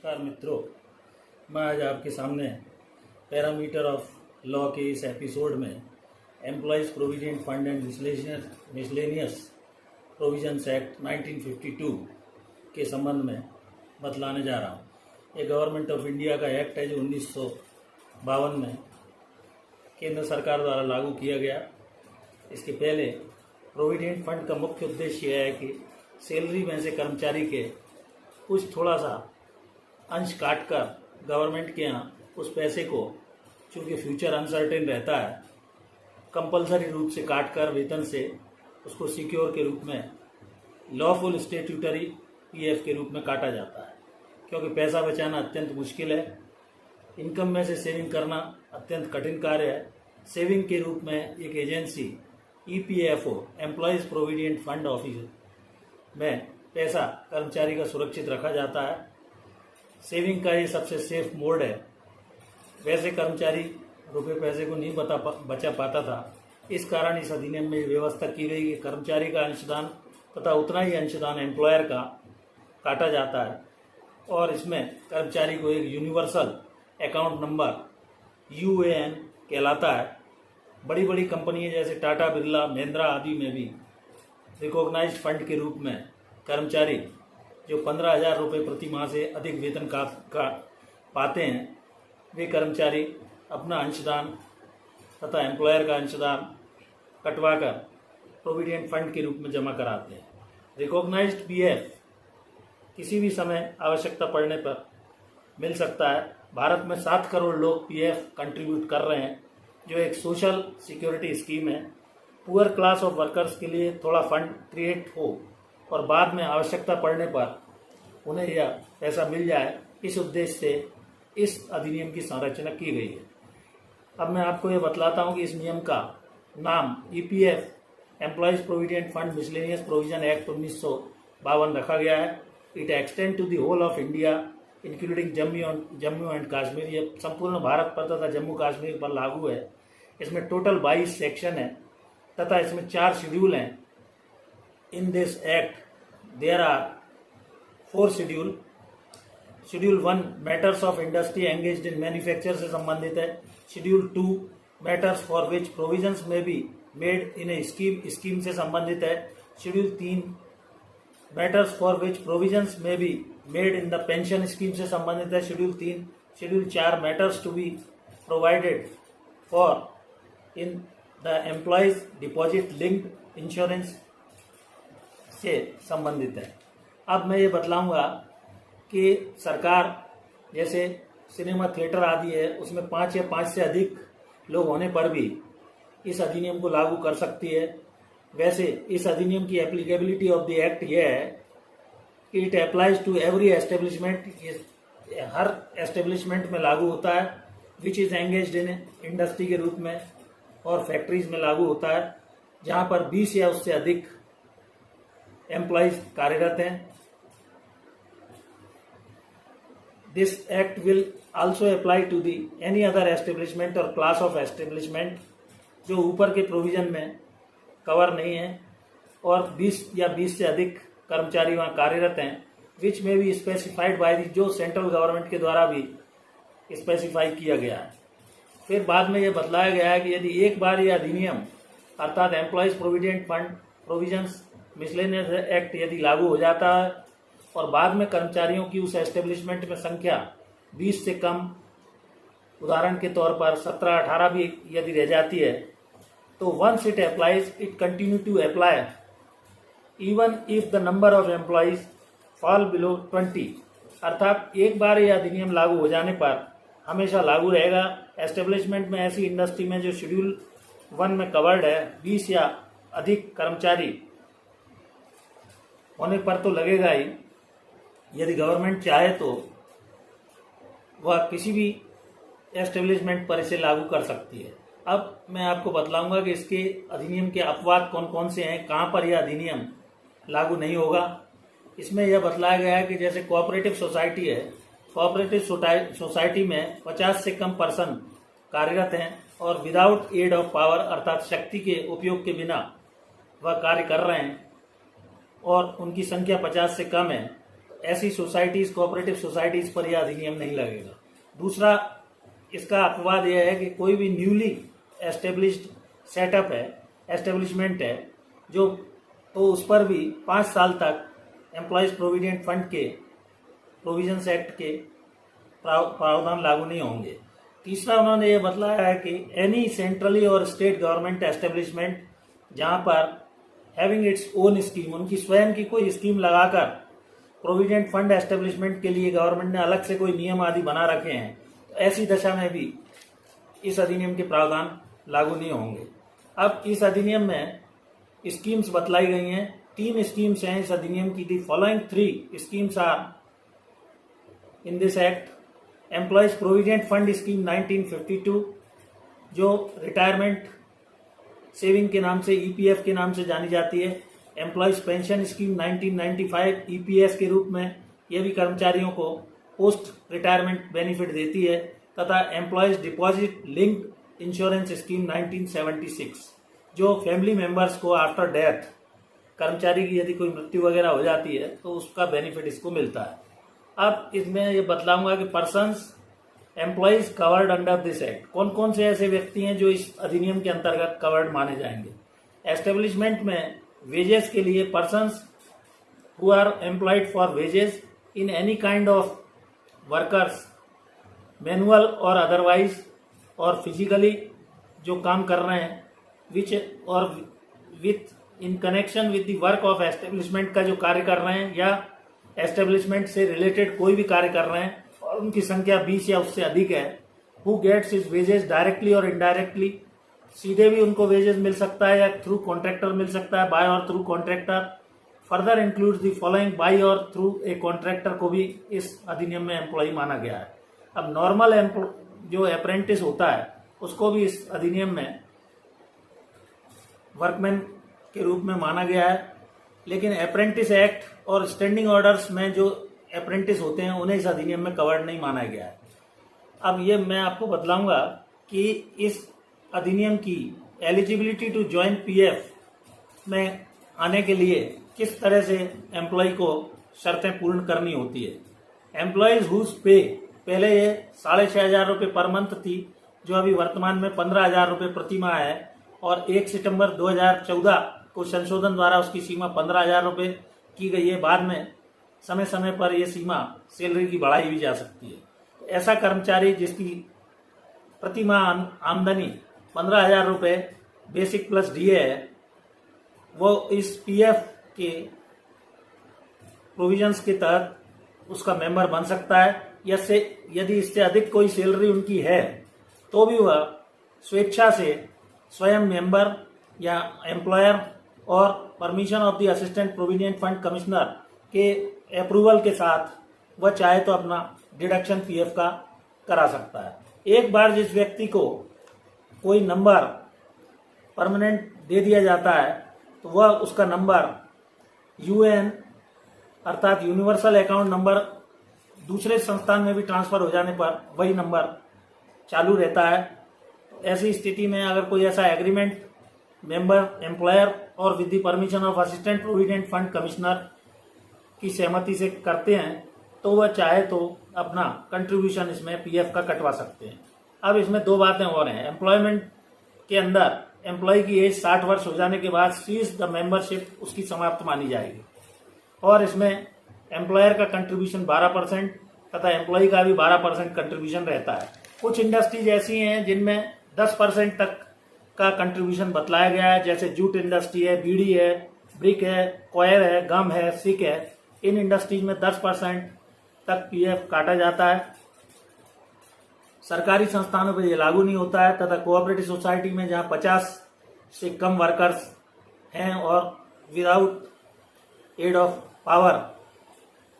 नमस्कार मित्रों, मैं आज आपके सामने पैरामीटर ऑफ लॉ के इस एपिसोड में employees provident fund and miscellaneous provisions act 1952 के संबंध में बतलाने जा रहा हूँ। ये गवर्नमेंट ऑफ इंडिया का एक्ट है जो 1952 में केंद्र सरकार द्वारा लागू किया गया। इसके पहले प्रोविडेंट फंड का मुख्य उद्देश्य यह है कि सैलरी में से कर्मचारी के कुछ थोड़ा सा अंश काटकर गवर्नमेंट के यहाँ उस पैसे को, चूँकि फ्यूचर अनसर्टेन रहता है, कंपलसरी रूप से काटकर वेतन से उसको सिक्योर के रूप में लॉफुल स्टेट्यूटरी पीएफ के रूप में काटा जाता है। क्योंकि पैसा बचाना अत्यंत मुश्किल है, इनकम में से सेविंग करना अत्यंत कठिन कार्य है। सेविंग के रूप में एक agency EPFO employees provident fund office में पैसा कर्मचारी का सुरक्षित रखा जाता है। सेविंग का ये सबसे सेफ मोड है। वैसे कर्मचारी रुपए पैसे को नहीं बचा पाता था, इस कारण इस अधिनियम में व्यवस्था की गई कि कर्मचारी का अंशदान तथा उतना ही अंशदान एम्प्लॉयर का काटा जाता है और इसमें कर्मचारी को एक यूनिवर्सल अकाउंट नंबर यूएएन कहलाता है। बड़ी बड़ी कंपनियां जैसे टाटा, बिरला, महिंद्रा आदि में भी रिकॉग्नाइज्ड फंड के रूप में कर्मचारी जो 15,000 रुपये प्रति माह से अधिक वेतन का पाते हैं, वे कर्मचारी अपना अंशदान तथा एम्प्लॉयर का अंशदान कटवाकर प्रोविडेंट फंड के रूप में जमा कराते हैं। रिकॉग्नाइज्ड पीएफ किसी भी समय आवश्यकता पड़ने पर मिल सकता है। भारत में 7 करोड़ लोग पीएफ कंट्रीब्यूट कर रहे हैं, जो एक सोशल सिक्योरिटी स्कीम है। पुअर क्लास ऑफ वर्कर्स के लिए थोड़ा फंड क्रिएट हो और बाद में आवश्यकता पड़ने पर उन्हें यह पैसा मिल जाए, इस उद्देश्य से इस अधिनियम की संरचना की गई है। अब मैं आपको यह बतलाता हूं कि इस नियम का नाम EPF employees provident fund miscellaneous provision act 1952 रखा गया है। It extend to the whole of India including Jammu and Kashmir. ये संपूर्ण भारत पर तथा जम्मू कश्मीर पर लागू है। इसमें टोटल 22 सेक्शन है तथा इसमें 4 शेड्यूल हैं। In this act, there are 4 schedule. Schedule 1 matters of industry engaged in manufacture से संबंधित है। Schedule 2 matters for which provisions may be made in a scheme से संबंधित है। Schedule 3 matters for which provisions may be made in the pension scheme से संबंधित है। Schedule 4 matters to be provided for in the employees deposit linked insurance से संबंधित है। अब मैं ये बतलाऊंगा कि सरकार जैसे सिनेमा थिएटर आदि है, उसमें 5 या 5 से अधिक लोग होने पर भी इस अधिनियम को लागू कर सकती है। वैसे इस अधिनियम की एप्लीकेबिलिटी ऑफ द एक्ट ये है कि it applies to every establishment, हर एस्टेब्लिशमेंट में लागू होता है, which is engaged in industry के रूप में, और फैक्ट्रीज में लागू होता है जहाँ पर 20 या उससे अधिक एम्प्लॉयज कार्यरत हैं। This act will also apply to the any other establishment or class of establishment जो ऊपर के प्रोविजन में कवर नहीं है और 20 या 20 से अधिक कर्मचारी वहाँ कार्यरत हैं, विच में भी स्पेसिफाइड बाय दी, जो सेंट्रल गवर्नमेंट के द्वारा भी स्पेसिफाई किया गया है। फिर बाद में यह बतलाया गया है कि यदि एक बार यह अधिनियम अर्थात employees provident fund provisions miscellaneous act यदि लागू हो जाता है और बाद में कर्मचारियों की उस एस्टेब्लिशमेंट में संख्या 20 से कम, उदाहरण के तौर पर 17-18 भी यदि रह जाती है, तो once it applies it continue to apply even if the number of employees fall below 20। अर्थात एक बार यह अधिनियम लागू हो जाने पर हमेशा लागू रहेगा। एस्टेब्लिशमेंट में ऐसी इंडस्ट्री में जो शेड्यूल 1 में कवर्ड है, 20 या अधिक कर्मचारी होने पर तो लगेगा ही। यदि गवर्नमेंट चाहे तो वह किसी भी एस्टेब्लिशमेंट पर इसे लागू कर सकती है। अब मैं आपको बतलाऊंगा कि इसके अधिनियम के अपवाद कौन कौन से हैं, कहाँ पर यह अधिनियम लागू नहीं होगा। इसमें यह बतलाया गया है कि जैसे कोऑपरेटिव सोसाइटी है, कोऑपरेटिव सोसाइटी में 50 से कम पर्सन कार्यरत हैं और विदाउट एड ऑफ पावर अर्थात शक्ति के उपयोग के बिना वह कार्य कर रहे हैं और उनकी संख्या 50 से कम है, ऐसी सोसाइटीज, कोऑपरेटिव सोसाइटीज पर यह अधिनियम नहीं लगेगा। दूसरा इसका अपवाद यह है कि कोई भी न्यूली एस्टेब्लिश्ड सेटअप है, एस्टेब्लिशमेंट है जो, तो उस पर भी 5 साल तक एम्प्लॉयज प्रोविडेंट फंड के प्रोविजंस एक्ट के प्रावधान लागू नहीं होंगे। तीसरा उन्होंने ये बतलाया है कि एनी सेंट्रली और स्टेट गवर्नमेंट एस्टेब्लिशमेंट जहाँ पर हैविंग इट्स ओन स्कीम, उनकी स्वयं की कोई स्कीम लगाकर प्रोविडेंट फंड एस्टेब्लिशमेंट के लिए गवर्नमेंट ने अलग से कोई नियम आदि बना रखे हैं, तो ऐसी दशा में भी इस अधिनियम के प्रावधान लागू नहीं होंगे। अब इस अधिनियम में स्कीम्स बतलाई गई हैं। 3 स्कीम्स हैं इस अधिनियम की। The following 3 schemes are in this act. Employees provident fund scheme 1952 जो रिटायरमेंट सेविंग के नाम से, ईपीएफ के नाम से जानी जाती है। एम्प्लॉयज पेंशन स्कीम 1995 ईपीएस के रूप में, यह भी कर्मचारियों को पोस्ट रिटायरमेंट बेनिफिट देती है। तथा employees deposit linked insurance scheme 1976 जो फैमिली मेंबर्स को आफ्टर डेथ, कर्मचारी की यदि कोई मृत्यु वगैरह हो जाती है तो उसका बेनिफिट इसको मिलता है। अब इसमें ये बतलाऊंगा कि persons employees covered under this act, कौन कौन से ऐसे व्यक्ति हैं जो इस अधिनियम के अंतर्गत कवर्ड माने जाएंगे। एस्टेब्लिशमेंट में वेजेस के लिए persons who are employed for wages in any kind of workers, manual or otherwise, और फिजिकली जो काम कर रहे हैं, which or with in connection with the work of establishment का जो कार्य कर रहे हैं, या एस्टेब्लिशमेंट से रिलेटेड कोई भी कार्य कर रहे हैं और उनकी संख्या 20 या उससे अधिक है। Who gets his wages directly or indirectly, सीधे भी उनको वेजेस मिल सकता है या थ्रू कॉन्ट्रैक्टर मिल सकता है, by or through contractor. Further includes the following, by or through a contractor को भी इस अधिनियम में एम्प्लॉय माना गया है। अब नॉर्मल जो अप्रेंटिस होता है उसको भी इस अधिनियम में वर्कमैन के रूप में माना गया है, लेकिन अप्रेंटिस एक्ट और स्टैंडिंग ऑर्डर्स में जो अप्रेंटिस होते हैं उन्हें इस अधिनियम में कवर्ड नहीं माना गया है। अब ये मैं आपको बतलाऊंगा कि इस अधिनियम की एलिजिबिलिटी टू ज्वाइन पीएफ में आने के लिए किस तरह से एम्प्लॉय को शर्तें पूर्ण करनी होती है। एम्प्लॉयज हुज पे, पहले ये 6,500 रुपये पर मंथ थी, जो अभी वर्तमान में 15,000 रुपये प्रति माह है, और 1 सितंबर 2014 को संशोधन द्वारा उसकी सीमा 15,000 रुपये की गई है। बाद में समय समय पर यह सीमा सैलरी की बढ़ाई भी जा सकती है। ऐसा कर्मचारी जिसकी प्रति माह आमदनी 15,000 रुपये बेसिक प्लस डीए है, वो इस पीएफ के प्रोविजंस के तहत उसका मेंबर बन सकता है। यदि इससे अधिक कोई सैलरी उनकी है तो भी वह स्वेच्छा से स्वयं मेंबर या एम्प्लॉयर और permission of the assistant provident fund commissioner के अप्रूवल के साथ वह चाहे तो अपना डिडक्शन पीएफ का करा सकता है। एक बार जिस व्यक्ति को कोई नंबर परमानेंट दे दिया जाता है तो वह उसका नंबर यूएएन अर्थात यूनिवर्सल अकाउंट नंबर दूसरे संस्थान में भी ट्रांसफर हो जाने पर वही नंबर चालू रहता है। ऐसी स्थिति में अगर कोई ऐसा एग्रीमेंट मेंबर, एम्प्लॉयर और with the permission of assistant provident fund commissioner की सहमति से करते हैं तो वह चाहे तो अपना कंट्रीब्यूशन इसमें पीएफ का कटवा सकते हैं। अब इसमें 2 बातें और हैं। एम्प्लॉयमेंट के अंदर एम्प्लॉय की एज 60 वर्ष हो जाने के बाद सीज द मेंबरशिप उसकी समाप्त मानी जाएगी, और इसमें एम्प्लॉयर का कंट्रीब्यूशन 12% तथा एम्प्लॉय का भी 12% कंट्रीब्यूशन रहता है। कुछ इंडस्ट्रीज ऐसी हैं जिनमें 10% तक का कंट्रीब्यूशन बतलाया गया है, जैसे जूट इंडस्ट्री है, बीड़ी है, ब्रिक है, कॉयर है, गम है, सिक है। इन इंडस्ट्रीज में 10% तक पीएफ काटा जाता है। सरकारी संस्थानों पर यह लागू नहीं होता है, तथा कोऑपरेटिव सोसाइटी में जहां 50 से कम वर्कर्स हैं और विदाउट एड ऑफ पावर,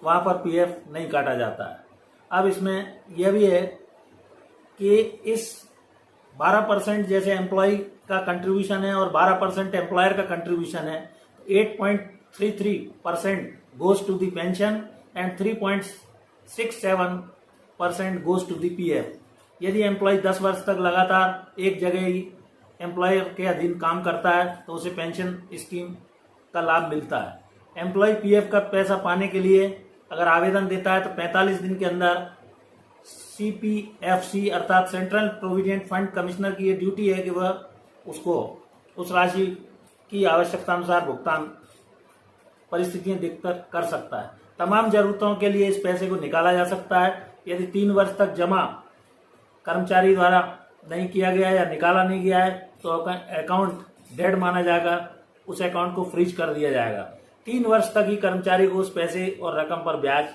वहां पर पीएफ नहीं काटा जाता है। अब इसमें यह भी है कि इस 12% जैसे एम्प्लॉय का कंट्रीब्यूशन है और 12% एम्प्लॉयर का कंट्रीब्यूशन है, 8.33% goes to the pension and 3.67% goes to the PF. यदि एम्प्लॉय 10 वर्ष तक लगातार एक जगह ही एम्प्लॉयर के अधीन काम करता है तो उसे पेंशन स्कीम का लाभ मिलता है। एम्प्लॉय पीएफ का पैसा पाने के लिए अगर आवेदन देता है तो 45 दिन के अंदर CPFC अर्थात सेंट्रल प्रोविडेंट फंड कमिश्नर की ये ड्यूटी है कि वह उसको उस राशि की आवश्यकता अनुसार भुगतान परिस्थितियां देखकर कर सकता है। तमाम जरूरतों के लिए इस पैसे को निकाला जा सकता है। यदि 3 वर्ष तक जमा कर्मचारी द्वारा नहीं किया गया या निकाला नहीं गया है तो अकाउंट डेड माना जाएगा, उस अकाउंट को फ्रीज कर दिया जाएगा। 3 वर्ष तक ही कर्मचारी को उस पैसे और रकम पर ब्याज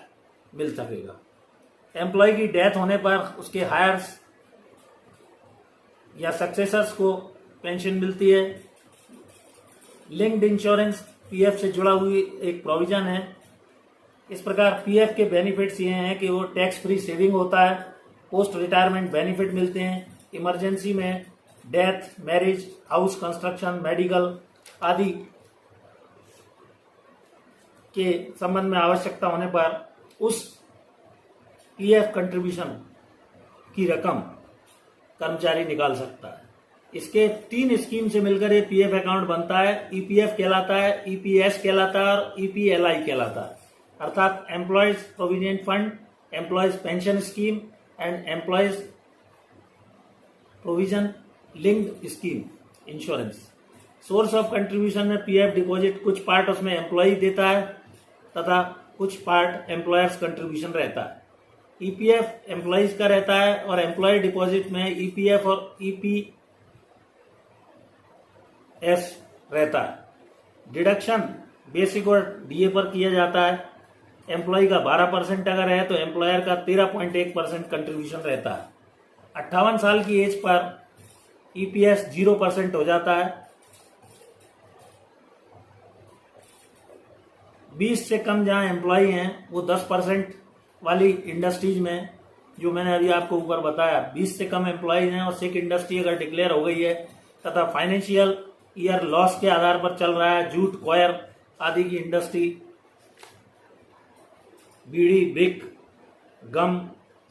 मिल सकेगा। एम्प्लॉय की डेथ होने पर उसके हायर्स या सक्सेसर्स को पेंशन मिलती है। लिंक्ड इंश्योरेंस पीएफ से जुड़ा हुई एक प्रोविजन है। इस प्रकार पीएफ के बेनिफिट्स ये हैं कि वो टैक्स फ्री सेविंग होता है, पोस्ट रिटायरमेंट बेनिफिट मिलते हैं, इमरजेंसी में death, marriage, house construction, medical आदि के संबंध में आवश्यकता होने पर उस पीएफ कंट्रीब्यूशन की रकम कर्मचारी निकाल सकता है। इसके 3 स्कीम से मिलकर ये पीएफ अकाउंट बनता है। ईपीएफ कहलाता है, ईपीएस कहलाता है और ईपीएलआई कहलाता है, अर्थात employees provident fund, employees pension scheme and employees provision linked scheme insurance. Source of contribution में पीएफ डिपॉजिट कुछ पार्ट उसमें एम्प्लॉय देता है तथा कुछ पार्ट एम्प्लॉयर्स कंट्रीब्यूशन रहता है। ईपीएफ एम्प्लॉयज का रहता है और एम्प्लॉय डिपॉजिट में ईपीएफ और ईपीएस रहता है। डिडक्शन बेसिक और डीए पर किया जाता है। एम्प्लॉय का 12% अगर है तो एम्प्लॉयर का 13.1% कंट्रीब्यूशन रहता है। 58 साल की एज पर ईपीएस 0% हो जाता है। 20 से कम जहां एम्प्लॉय हैं वो 10% वाली इंडस्ट्रीज में, जो मैंने अभी आपको ऊपर बताया, 20 से कम एम्प्लॉयज हैं और सिक इंडस्ट्री अगर डिक्लेयर हो गई है तथा फाइनेंशियल ईयर लॉस के आधार पर चल रहा है, जूट, कॉयर आदि की इंडस्ट्री, बीड़ी, ब्रिक, गम,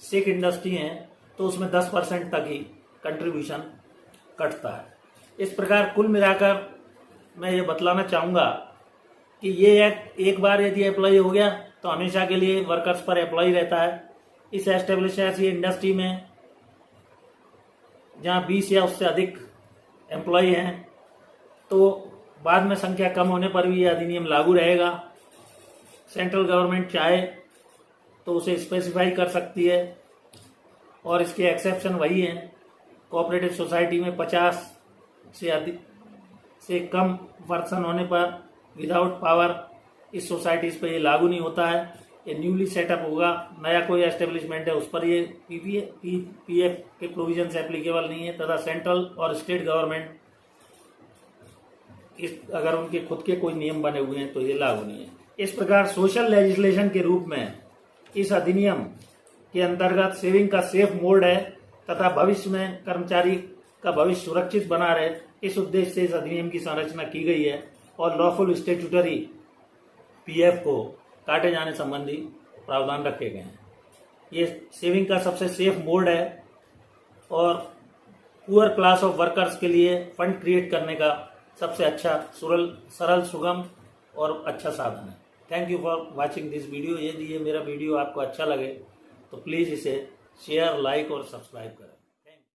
सिक इंडस्ट्री हैं तो उसमें 10% तक ही कंट्रीब्यूशन कटता है। इस प्रकार कुल मिलाकर मैं ये बतलाना चाहूँगा कि ये एक बार यदि अप्लाई हो गया तो हमेशा के लिए वर्कर्स पर अप्लाई रहता है। इस एस्टेब्लिश ऐसी इंडस्ट्री में जहाँ 20 या उससे अधिक एम्प्लॉय हैं तो बाद में संख्या कम होने पर भी यह अधिनियम लागू रहेगा। सेंट्रल गवर्नमेंट चाहे तो उसे स्पेसिफाई कर सकती है और इसके एक्सेप्शन वही हैं। कोऑपरेटिव सोसाइटी में 50 से अधिक से कम पर्सन होने पर विदाउट पावर इस सोसाइटीज पर ये लागू नहीं होता है। ये न्यूली सेटअप होगा, नया कोई एस्टेब्लिशमेंट है उस पर ये पीएफ के प्रोविजन एप्लीकेबल नहीं है तथा सेंट्रल और स्टेट गवर्नमेंट अगर उनके खुद के कोई नियम बने हुए हैं तो ये लागू नहीं है। इस प्रकार सोशल लेजिस्लेशन के रूप में इस अधिनियम के अंतर्गत सेविंग का सेफ मोड है तथा भविष्य में कर्मचारी का भविष्य सुरक्षित बना रहे, इस उद्देश्य से इस अधिनियम की संरचना की गई है और लॉफुल स्टेट्यूटरी पीएफ को काटे जाने संबंधी प्रावधान रखे गए हैं। ये सेविंग का सबसे सेफ मोड है और पुअर क्लास ऑफ वर्कर्स के लिए फंड क्रिएट करने का सबसे अच्छा सरल, सुगम और अच्छा साधन है। Thank you for watching this video. यदि ये मेरा वीडियो आपको अच्छा लगे तो प्लीज़ इसे शेयर, लाइक और सब्सक्राइब करें।